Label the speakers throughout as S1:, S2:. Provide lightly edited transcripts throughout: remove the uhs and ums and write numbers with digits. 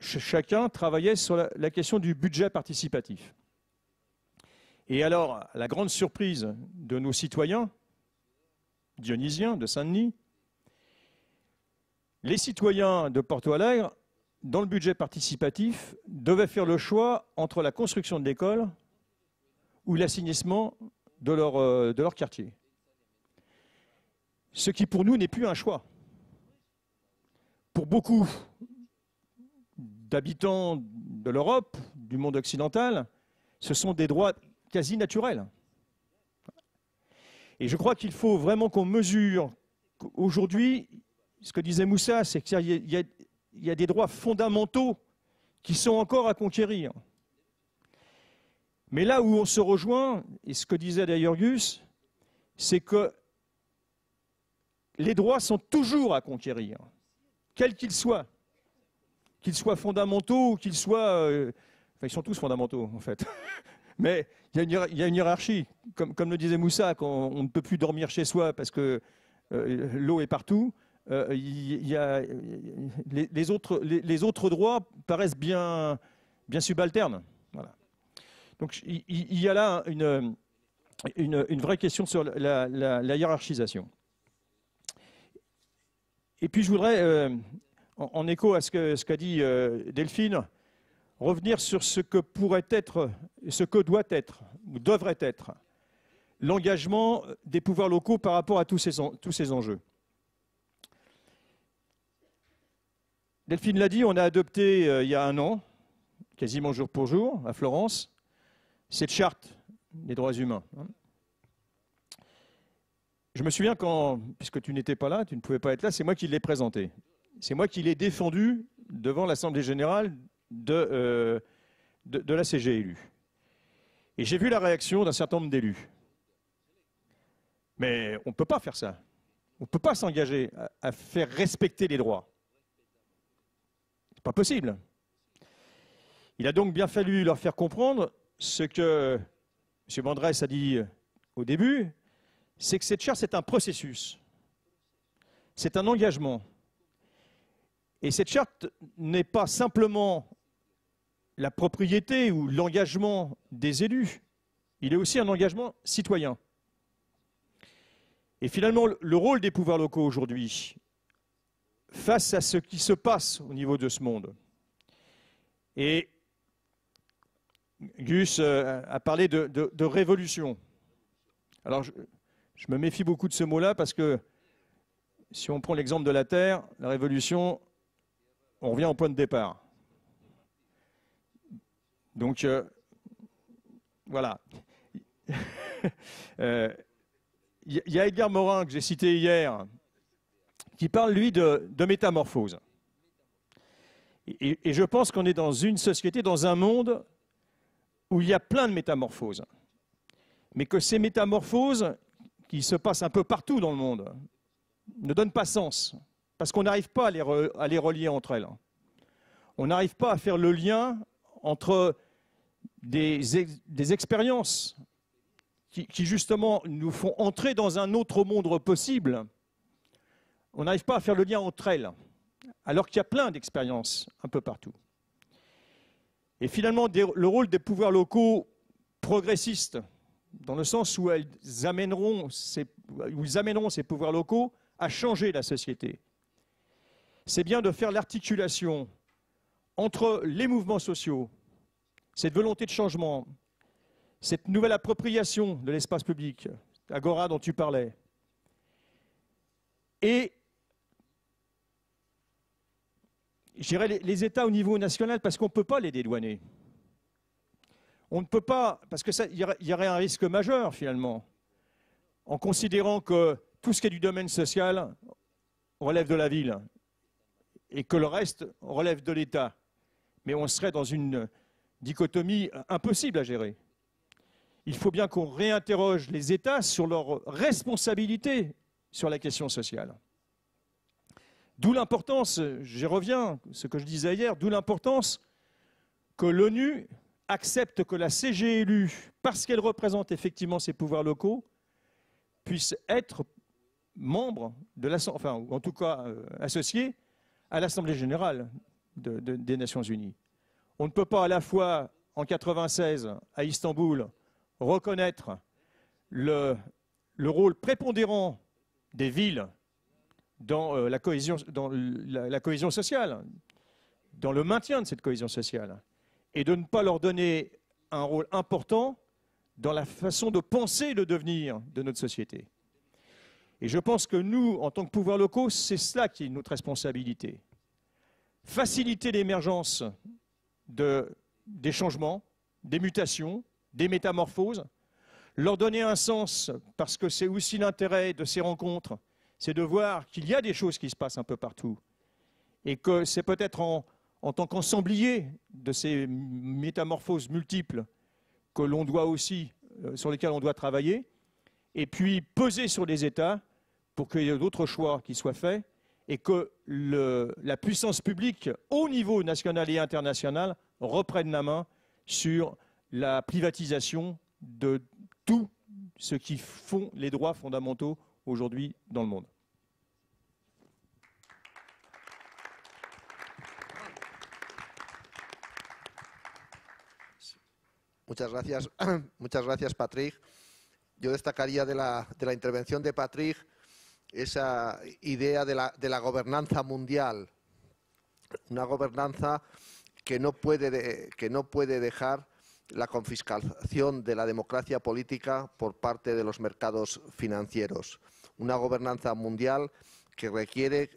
S1: chacun travaillait sur la question du budget participatif. Et alors, la grande surprise de nos citoyens dionysiens de Saint-Denis, les citoyens de Porto Alegre, dans le budget participatif, devaient faire le choix entre la construction de l'école ou l'assainissement de leur quartier. Ce qui pour nous n'est plus un choix. Pour beaucoup d'habitants de l'Europe, du monde occidental, ce sont des droits quasi naturels. Et je crois qu'il faut vraiment qu'on mesure qu'aujourd'hui, ce que disait Moussa, c'est qu'il y a des droits fondamentaux qui sont encore à conquérir. Mais là où on se rejoint, et ce que disait d'ailleurs Gus, c'est que les droits sont toujours à conquérir, quels qu'ils soient fondamentaux ou qu'ils soient... enfin, ils sont tous fondamentaux, en fait. Mais il y a une hiérarchie. Comme le disait Moussa, quand on ne peut plus dormir chez soi parce que l'eau est partout, les autres droits paraissent bien subalternes. Voilà. Donc il y a là une vraie question sur la hiérarchisation. Et puis je voudrais, en écho à ce qu'a dit Delphine, revenir sur ce que pourrait être, ce que doit être, ou devrait être, l'engagement des pouvoirs locaux par rapport à tous ces enjeux. Delphine l'a dit, on a adopté il y a un an, quasiment jour pour jour, à Florence, cette charte des droits humains. Je me souviens quand, puisque tu n'étais pas là, tu ne pouvais pas être là, c'est moi qui l'ai présentée. C'est moi qui l'ai défendue devant l'Assemblée générale de la CGLU. Et j'ai vu la réaction d'un certain nombre d'élus. Mais on ne peut pas faire ça. On ne peut pas s'engager à faire respecter les droits. Ce n'est pas possible. Il a donc bien fallu leur faire comprendre ce que M. Vendresse a dit au début, c'est que cette charte, c'est un processus. C'est un engagement. Et cette charte n'est pas simplement la propriété ou l'engagement des élus. Il est aussi un engagement citoyen. Et finalement, le rôle des pouvoirs locaux aujourd'hui, face à ce qui se passe au niveau de ce monde, et Gus a parlé de révolution. Alors, je me méfie beaucoup de ce mot-là parce que si on prend l'exemple de la Terre, la révolution, on revient au point de départ. Donc, voilà. Il y a Edgar Morin, que j'ai cité hier, qui parle, lui, de métamorphose. Et je pense qu'on est dans une société, dans un monde où il y a plein de métamorphoses. Mais que ces métamorphoses, qui se passent un peu partout dans le monde, ne donnent pas sens. Parce qu'on n'arrive pas à les relier entre elles. On n'arrive pas à faire le lien entre des expériences qui justement nous font entrer dans un autre monde possible. On n'arrive pas à faire le lien entre elles, alors qu'il y a plein d'expériences un peu partout. Et finalement, le rôle des pouvoirs locaux progressistes, dans le sens où ils amèneront ces pouvoirs locaux à changer la société, c'est bien de faire l'articulation entre les mouvements sociaux, cette volonté de changement, cette nouvelle appropriation de l'espace public, Agora dont tu parlais, et je dirais les États au niveau national, parce qu'on ne peut pas les dédouaner. On ne peut pas, parce qu'il y aurait un risque majeur finalement, en considérant que tout ce qui est du domaine social relève de la ville et que le reste relève de l'État. Mais on serait dans une dichotomie impossible à gérer. Il faut bien qu'on réinterroge les États sur leur responsabilité sur la question sociale. D'où l'importance, j'y reviens, ce que je disais hier, d'où l'importance que l'ONU accepte que la CGLU, parce qu'elle représente effectivement ses pouvoirs locaux, puisse être membre de l'Assemblée, enfin, ou en tout cas associée à l'Assemblée générale des Nations Unies. On ne peut pas à la fois, en 1996, à Istanbul, reconnaître le rôle prépondérant des villes dans la cohésion sociale, dans le maintien de cette cohésion sociale, et de ne pas leur donner un rôle important dans la façon de penser le devenir de notre société. Et je pense que nous, en tant que pouvoirs locaux, c'est cela qui est notre responsabilité. Faciliter l'émergence des changements, des mutations, des métamorphoses, leur donner un sens, parce que c'est aussi l'intérêt de ces rencontres, c'est de voir qu'il y a des choses qui se passent un peu partout, et que c'est peut-être en tant qu'ensemblier de ces métamorphoses multiples que l'on doit aussi, sur lesquelles on doit travailler, et puis peser sur les États pour qu'il y ait d'autres choix qui soient faits, et que la puissance publique, au niveau national et international, reprenne la main sur la privatisation de tout ce qui font les droits fondamentaux aujourd'hui dans le monde.
S2: Muchas gracias, Patrick. Yo destacaría de la intervención de Patrick esa idea de la gobernanza mundial, una gobernanza que no puede dejar la confiscación de la democracia política por parte de los mercados financieros. Una gobernanza mundial que requiere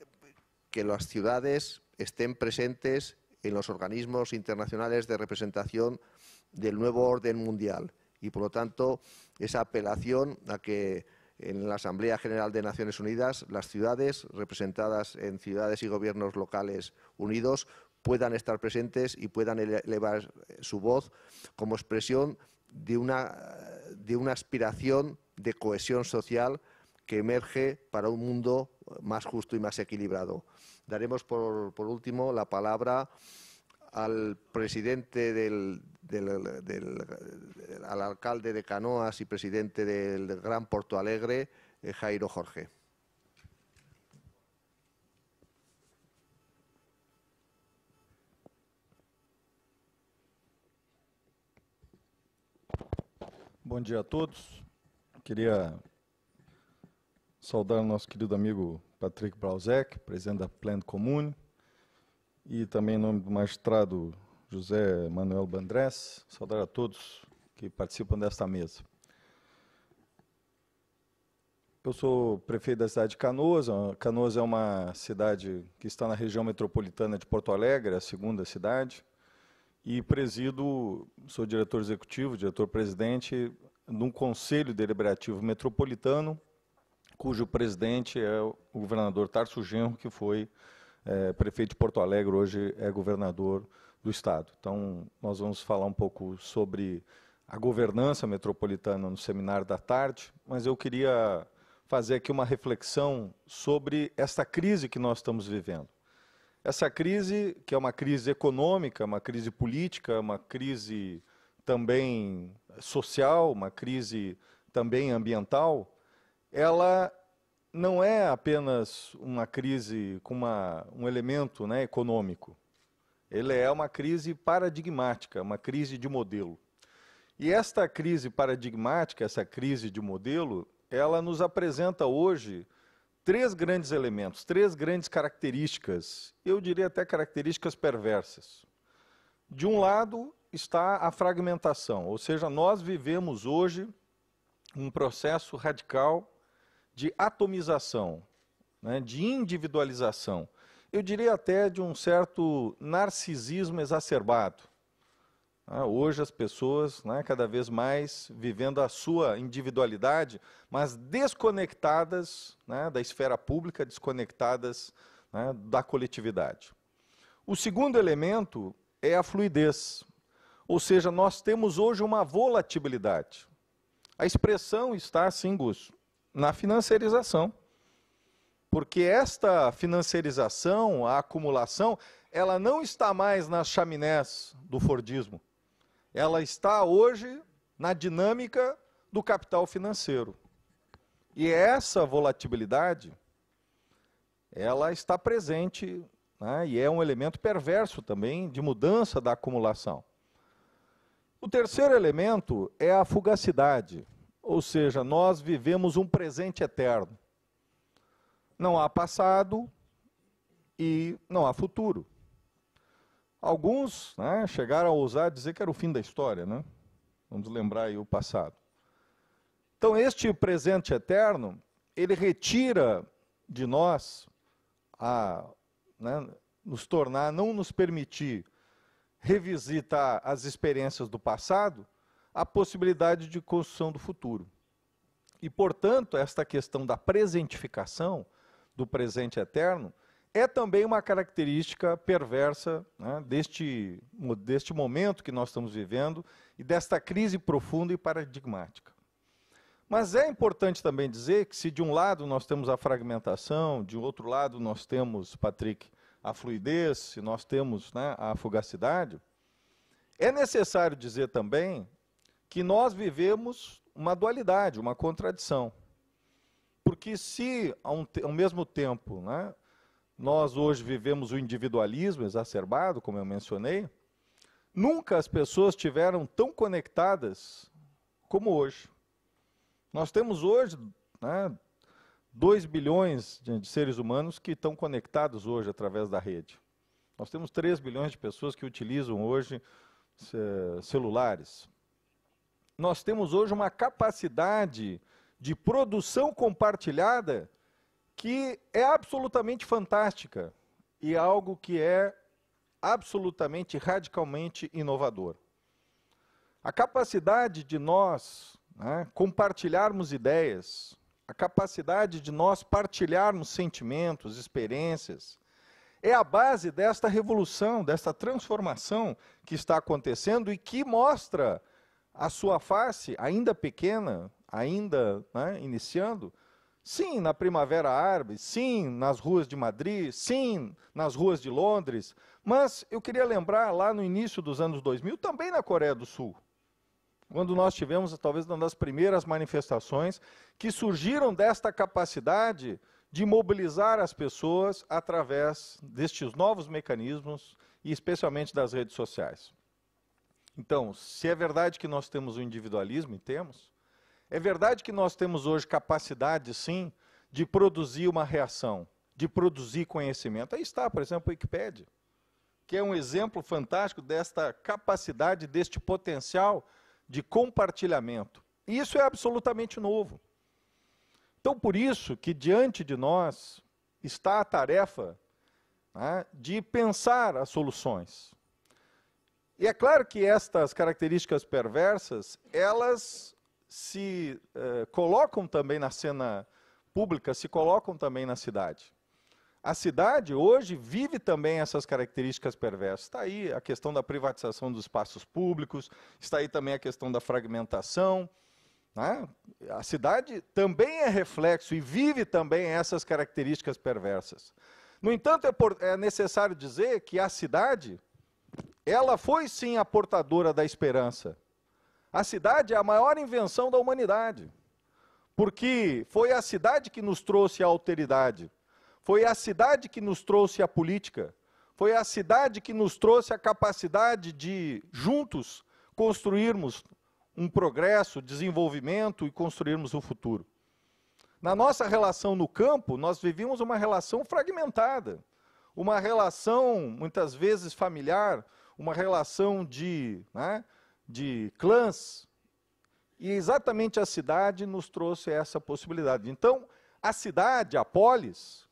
S2: que las ciudades estén presentes en los organismos internacionales de representación del nuevo orden mundial. Y, por lo tanto, esa apelación a que en la Asamblea General de Naciones Unidas las ciudades, representadas en ciudades y gobiernos locales unidos, puedan estar presentes y puedan elevar su voz como expresión de una aspiración de cohesión social que emerge para un mundo más justo y más equilibrado. Daremos por último la palabra al presidente al alcalde de Canoas y presidente del Gran Porto Alegre, Jairo Jorge.
S3: Bom dia a todos. Queria saudar o nosso querido amigo Patrick Brauzek, presidente da Plano Comune, e também em nome do magistrado José Manuel Bandrés, saudar a todos que participam desta mesa. Eu sou prefeito da cidade de Canoas. Canoas é uma cidade que está na região metropolitana de Porto Alegre, a segunda cidade, e sou diretor executivo, diretor-presidente de um Conselho Deliberativo Metropolitano, cujo presidente é o governador Tarso Genro, que foi prefeito de Porto Alegre, hoje é governador do Estado. Então, nós vamos falar um pouco sobre a governança metropolitana no seminário da tarde, mas eu queria fazer aqui uma reflexão sobre esta crise que nós estamos vivendo. Essa crise, que é uma crise econômica, uma crise política, uma crise também social, uma crise também ambiental, ela não é apenas uma crise com um elemento, né, econômico. Ele é uma crise paradigmática, uma crise de modelo. E esta crise paradigmática, essa crise de modelo, ela nos apresenta hoje três grandes elementos, três grandes características, eu diria até características perversas. De um lado está a fragmentação, ou seja, nós vivemos hoje um processo radical de atomização, né, de individualização. Eu diria até de um certo narcisismo exacerbado. Hoje as pessoas, né, cada vez mais vivendo a sua individualidade, mas desconectadas, né, da esfera pública, desconectadas, né, da coletividade. O segundo elemento é a fluidez, ou seja, nós temos hoje uma volatilidade. A expressão está, assim, Gus, na financiarização. Porque esta financiarização, a acumulação, ela não está mais nas chaminés do fordismo. Ela está hoje na dinâmica do capital financeiro. E essa volatilidade, ela está presente né, e é um elemento perverso também de mudança da acumulação. O terceiro elemento é a fugacidade, ou seja, nós vivemos um presente eterno. Não há passado e não há futuro. Alguns, né, chegaram a ousar dizer que era o fim da história, né? Vamos lembrar aí o passado. Então, este presente eterno, ele retira de nós, né, não nos permitir revisitar as experiências do passado, a possibilidade de construção do futuro. E, portanto, esta questão da presentificação do presente eterno é também uma característica perversa, né, deste momento que nós estamos vivendo e desta crise profunda e paradigmática. Mas é importante também dizer que se de um lado nós temos a fragmentação, de outro lado nós temos, Patrick, a fluidez, se nós temos, né, a fugacidade, é necessário dizer também que nós vivemos uma dualidade, uma contradição. Porque se ao mesmo tempo, né, nós hoje vivemos o individualismo exacerbado, como eu mencionei, nunca as pessoas estiveram tão conectadas como hoje. Nós temos hoje, né, 2 bilhões de seres humanos que estão conectados hoje através da rede. Nós temos 3 bilhões de pessoas que utilizam hoje celulares. Nós temos hoje uma capacidade de produção compartilhada que é absolutamente fantástica e algo que é absolutamente, radicalmente inovador. A capacidade de nós, né, compartilharmos ideias, a capacidade de nós partilharmos sentimentos, experiências, é a base desta revolução, desta transformação que está acontecendo e que mostra a sua face, ainda pequena, ainda, né, iniciando, sim, na Primavera Árabe, sim, nas ruas de Madrid, sim, nas ruas de Londres, mas eu queria lembrar lá no início dos anos 2000, também na Coreia do Sul, quando nós tivemos talvez uma das primeiras manifestações que surgiram desta capacidade de mobilizar as pessoas através destes novos mecanismos e especialmente das redes sociais. Então, se é verdade que nós temos o individualismo, e temos, é verdade que nós temos hoje capacidade, sim, de produzir uma reação, de produzir conhecimento. Aí está, por exemplo, a Wikipédia, que é um exemplo fantástico desta capacidade, deste potencial de compartilhamento. E isso é absolutamente novo. Então, por isso que diante de nós está a tarefa, né, de pensar as soluções. E é claro que estas características perversas, elas se colocam também na cena pública, se colocam também na cidade. A cidade hoje vive também essas características perversas. Está aí a questão da privatização dos espaços públicos, está aí também a questão da fragmentação, né? A cidade também é reflexo e vive também essas características perversas. No entanto, é necessário dizer que a cidade, ela foi sim a portadora da esperança. A cidade é a maior invenção da humanidade, porque foi a cidade que nos trouxe a alteridade, foi a cidade que nos trouxe a política, foi a cidade que nos trouxe a capacidade de, juntos, construirmos um progresso, desenvolvimento e construirmos um futuro. Na nossa relação no campo, nós vivíamos uma relação fragmentada, uma relação, muitas vezes, familiar, uma relação de clãs, e exatamente a cidade nos trouxe essa possibilidade. Então, a cidade, a polis,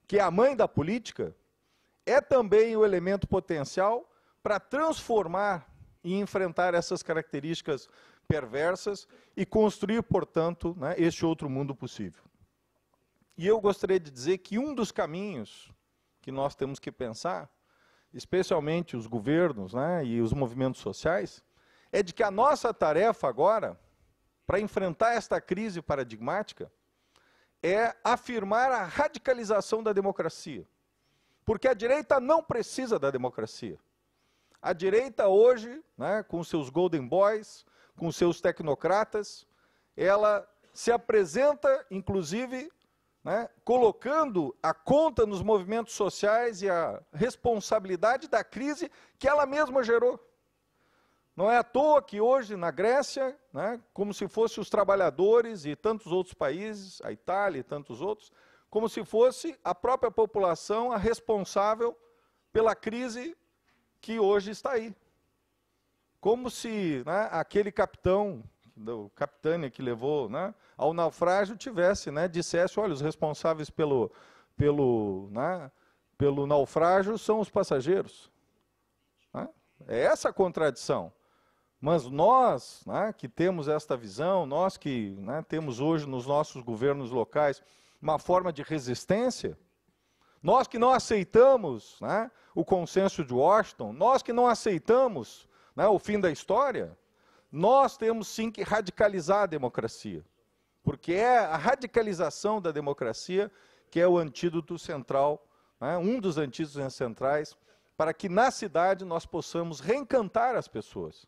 S3: que é a mãe da política, é também o elemento potencial para transformar e enfrentar essas características perversas e construir, portanto, né, este outro mundo possível. E eu gostaria de dizer que um dos caminhos que nós temos que pensar, especialmente os governos, né, e os movimentos sociais, é de que a nossa tarefa agora, para enfrentar esta crise paradigmática, é afirmar a radicalização da democracia. Porque a direita não precisa da democracia. A direita hoje, né, com seus golden boys, com seus tecnocratas, ela se apresenta, inclusive, né, colocando a conta nos movimentos sociais e a responsabilidade da crise que ela mesma gerou. Não é à toa que hoje na Grécia, né, como se fossem os trabalhadores e tantos outros países, a Itália e tantos outros, como se fosse a própria população a responsável pela crise que hoje está aí. Como se, né, aquele capitão, o capitânia que levou, né, ao naufrágio tivesse, né, dissesse, olha, os responsáveis pelo naufrágio são os passageiros. Né? É essa a contradição. Mas nós, né, que temos esta visão, nós que, né, temos hoje nos nossos governos locais uma forma de resistência, nós que não aceitamos, né, o consenso de Washington, nós que não aceitamos, né, o fim da história, nós temos sim que radicalizar a democracia, porque é a radicalização da democracia que é o antídoto central, né, um dos antídotos centrais, para que na cidade nós possamos reencantar as pessoas.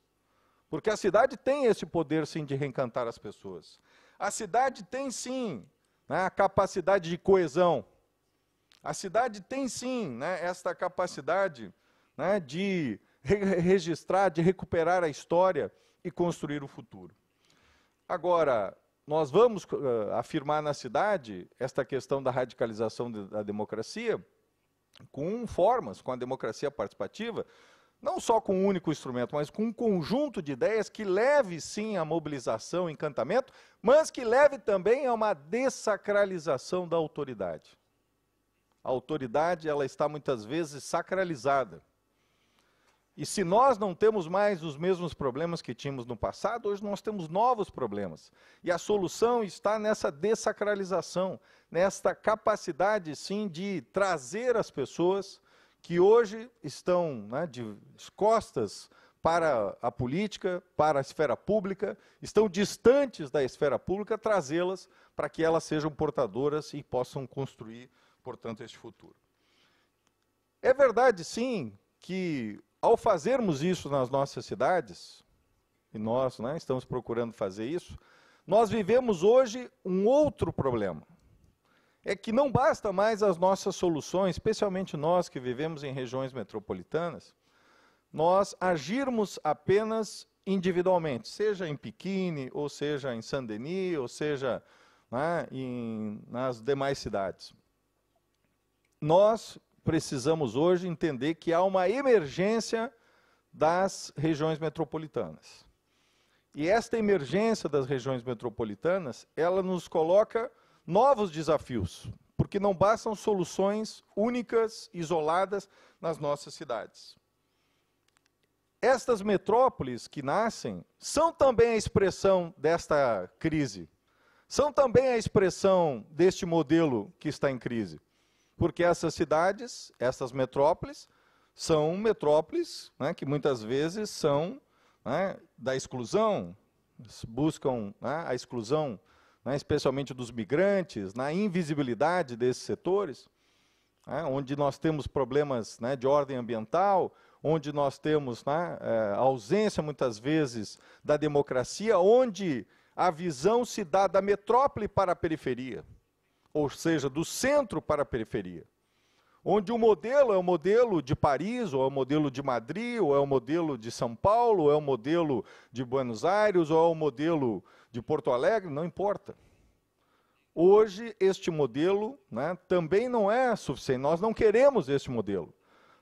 S3: Porque a cidade tem esse poder, sim, de reencantar as pessoas. A cidade tem, sim, né, a capacidade de coesão. A cidade tem, sim, né, esta capacidade, né, de registrar, de recuperar a história e construir o futuro. Agora, nós vamos afirmar na cidade esta questão da radicalização da democracia com formas, com a democracia participativa, não só com um único instrumento, mas com um conjunto de ideias que leve, sim, à mobilização, encantamento, mas que leve também a uma dessacralização da autoridade. A autoridade, ela está muitas vezes sacralizada. E se nós não temos mais os mesmos problemas que tínhamos no passado, hoje nós temos novos problemas. E a solução está nessa dessacralização, nesta capacidade, sim, de trazer as pessoas que hoje estão, né, de costas para a política, para a esfera pública, estão distantes da esfera pública, trazê-las para que elas sejam portadoras e possam construir, portanto, este futuro. É verdade, sim, que ao fazermos isso nas nossas cidades, e nós, né, estamos procurando fazer isso, nós vivemos hoje um outro problema. É que não basta mais as nossas soluções, especialmente nós que vivemos em regiões metropolitanas, nós agirmos apenas individualmente, seja em Pequim, ou seja em Saint-Denis, ou seja, né, nas demais cidades. Nós precisamos hoje entender que há uma emergência das regiões metropolitanas. E esta emergência das regiões metropolitanas, ela nos coloca novos desafios, porque não bastam soluções únicas, isoladas nas nossas cidades. Estas metrópoles que nascem são também a expressão desta crise, são também a expressão deste modelo que está em crise, porque essas cidades, essas metrópoles, são metrópoles, né, que muitas vezes são, né, da exclusão, buscam, né, a exclusão, né, especialmente dos migrantes, na invisibilidade desses setores, né, onde nós temos problemas, né, de ordem ambiental, onde nós temos, né, a ausência, muitas vezes, da democracia, onde a visão se dá da metrópole para a periferia, ou seja, do centro para a periferia, onde o modelo é o modelo de Paris, ou é o modelo de Madrid, ou é o modelo de São Paulo, ou é o modelo de Buenos Aires, ou é o modelo de Porto Alegre, não importa. Hoje, este modelo, né, também não é suficiente, nós não queremos este modelo.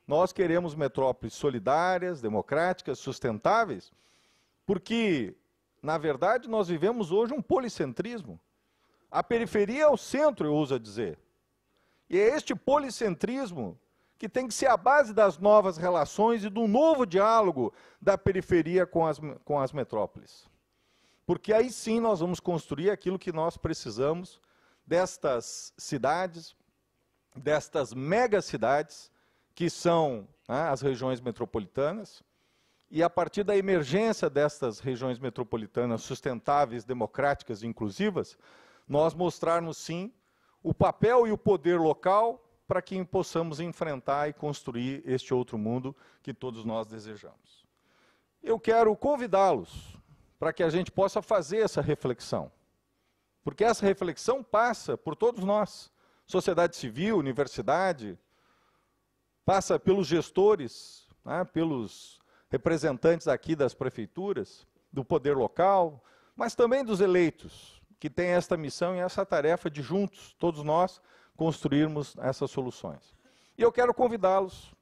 S3: Nós queremos metrópoles solidárias, democráticas, sustentáveis, porque, na verdade, nós vivemos hoje um policentrismo. A periferia é o centro, eu ouso dizer. E é este policentrismo que tem que ser a base das novas relações e do novo diálogo da periferia com as metrópoles. Porque aí sim nós vamos construir aquilo que nós precisamos destas cidades, destas megacidades, que são, né, as regiões metropolitanas, e a partir da emergência destas regiões metropolitanas sustentáveis, democráticas e inclusivas, nós mostrarmos sim o papel e o poder local para que possamos enfrentar e construir este outro mundo que todos nós desejamos. Eu quero convidá-los para que a gente possa fazer essa reflexão. Porque essa reflexão passa por todos nós, sociedade civil, universidade, passa pelos gestores, né, pelos representantes aqui das prefeituras, do poder local, mas também dos eleitos, que têm esta missão e essa tarefa de juntos, todos nós, construirmos essas soluções. E eu quero convidá-los,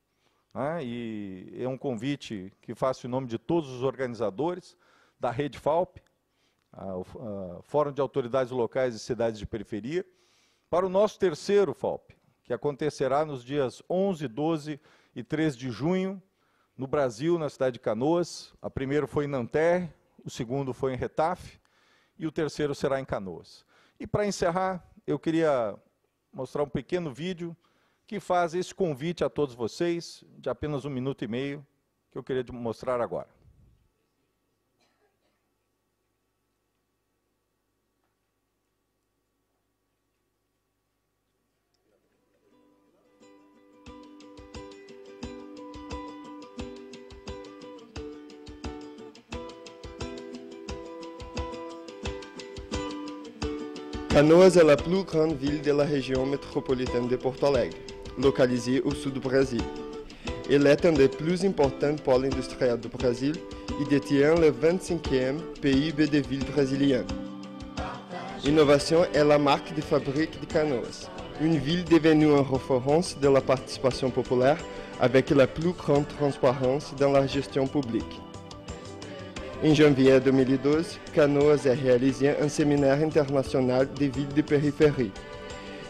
S3: né, e é um convite que faço em nome de todos os organizadores da Rede FAUP, o Fórum de Autoridades Locais e Cidades de Periferia, para o nosso terceiro FAUP, que acontecerá nos dias 11, 12 e 13 de junho, no Brasil, na cidade de Canoas. O primeiro foi em Nanterre, o segundo foi em Retafe, e o terceiro será em Canoas. E para encerrar, eu queria mostrar um pequeno vídeo que faz esse convite a todos vocês, de apenas 1 minuto e meio, que eu queria mostrar agora.
S4: Canoas est la plus grande ville de la région métropolitaine de Porto Alegre, localisée au sud du Brésil. Elle est un des plus importants pôles industriels du Brésil et détient le 25e PIB des villes brésiliennes. Innovation est la marque de fabrique de Canoas, une ville devenue une référence de la participation populaire avec la plus grande transparence dans la gestion publique. En janvier 2012, Canoas a réalisé un séminaire international des villes de périphérie.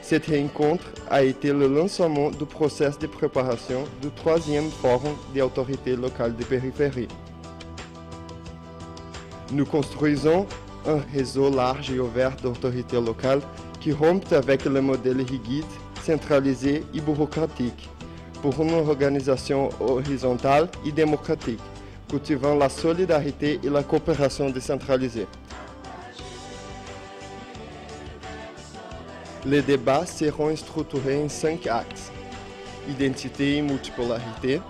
S4: Cette rencontre a été le lancement du processus de préparation du 3e Forum des autorités locales de périphérie. Nous construisons un réseau large et ouvert d'autorités locales qui rompent avec le modèle rigide, centralisé et bureaucratique pour une organisation horizontale et démocratique, cultivant la solidarité et la coopération décentralisée. Les débats seront structurés en 5 axes: identité et multipolarité,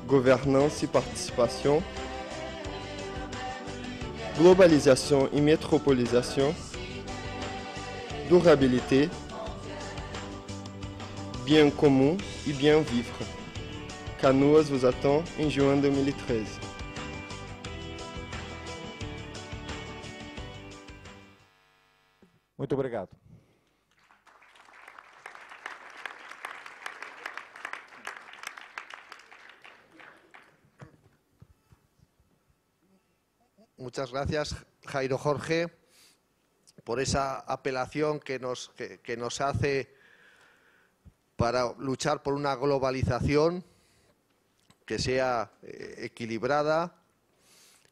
S4: gouvernance et participation, globalisation et métropolisation, durabilité, bien commun et bien vivre. Canoas vous attend en juin 2013.
S3: Muito obrigado.
S2: Muchas gracias, Jairo Jorge, por esa apelación que nos hace para luchar por una globalización que sea equilibrada,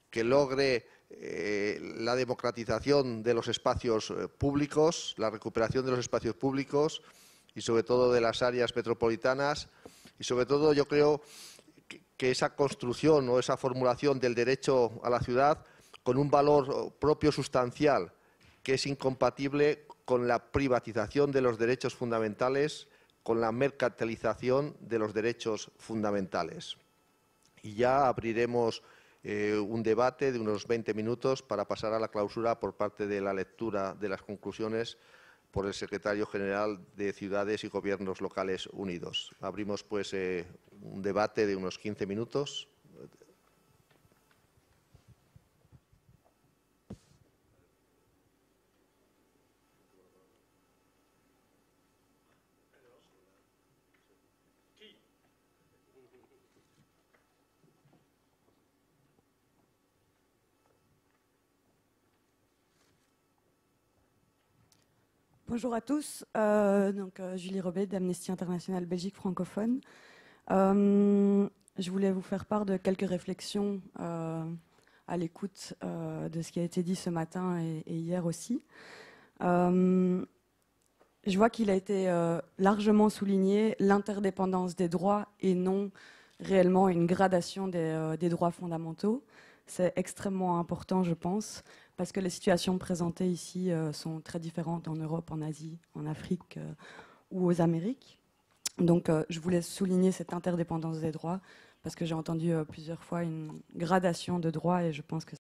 S2: que logre la democratización de los espacios públicos, la recuperación de los espacios públicos y sobre todo de las áreas metropolitanas. Y sobre todo yo creo que esa construcción o esa formulación del derecho a la ciudad con un valor propio sustancial que es incompatible con la privatización de los derechos fundamentales, con la mercantilización de los derechos fundamentales. Y ya abriremos un debate de unos 20 minutos para pasar a la clausura por parte de la lectura de las conclusiones por el Secretario General de Ciudades y Gobiernos Locales Unidos. Abrimos pues un debate de unos 15 minutos.
S5: Bonjour à tous, Julie Robet d'Amnesty International Belgique francophone. Je voulais vous faire part de quelques réflexions à l'écoute de ce qui a été dit ce matin et hier aussi. Je vois qu'il a été largement souligné l'interdépendance des droits et non réellement une gradation des droits fondamentaux. C'est extrêmement important, je pense, parce que les situations présentées ici sont très différentes en Europe, en Asie, en Afrique ou aux Amériques. Donc je voulais souligner cette interdépendance des droits, parce que j'ai entendu plusieurs fois une gradation de droits et je pense que